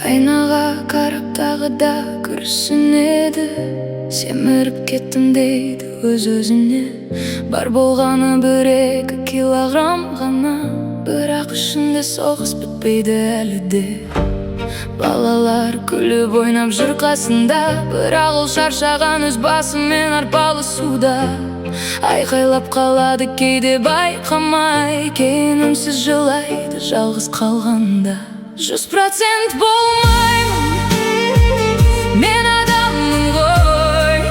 Айнаға қарап тағы да күрсінеді. Семіріп кеттім дейді өз-өзіне. Бар болғаны 1-2 килограмм ғана, бірақ ішінде соғыс бітпейді әлі де. Балалар күліп ойнап жүр қасында, бірақ ол шаршаған өз басымен арпалысуда. Айқайлап қалады кейде байқамай, кейін үнсіз жылайды жалғыз қалғанда. 100% болмаймын, мен адаммын ғой.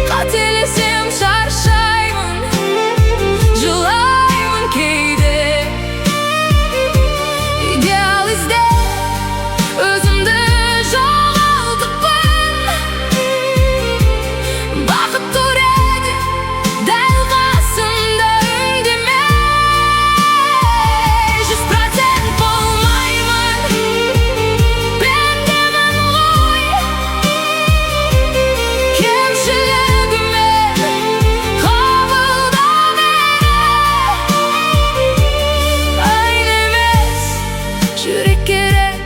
Қателесем шаршаймын, жылаймын кейде. Идеал іздеп өзімді жоғалтыппын. Бақыт тұр еді дәл қасымда үндемей. 100% болмаймын, пендемін ғой. Кемшілігіме қабылда мені. Айна емес, жүрек керек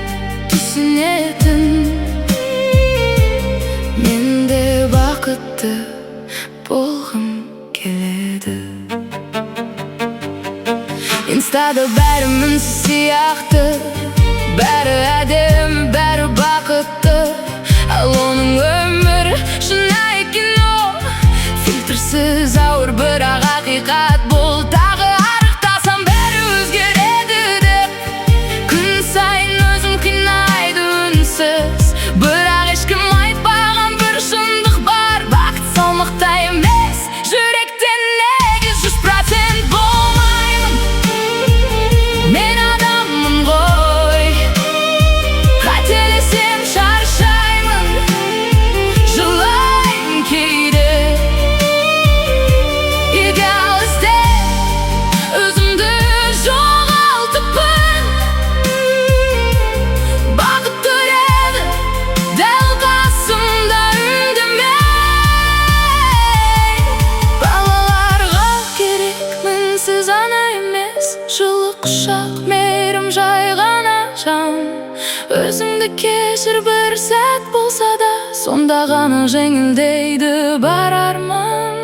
түсінетін. Мен де бақытты болғым келеді. Инстада бәрі мінсіз сияқты, бәрі әдемі, бәрі бақытты. Ал оның өмірі шынайы кино, фильтрсіз ауыр бірақ ақиқат бұл. Тағы арықтасам бәрі өзгереді деп, күн сайын өзім қинайды үнсіз. Бірақ ешкім айтпаған бір шындық бар, бақыт салмақта емес, жүректен неге. 100% болмаймын, мен адаммын ғой. Қателесем шаршаймын, жылаймын кейде. Идеал іздеп өзімді жоғалтыппын. Бақыт тұр еді дәл қасымда үндемей. Балаларға керек мінсіз ана емес, жылы құшақ, мейірім жайғана жан. Өзіңді кешір бір сәт болса да, сонда ғана жеңілдейді бар арман.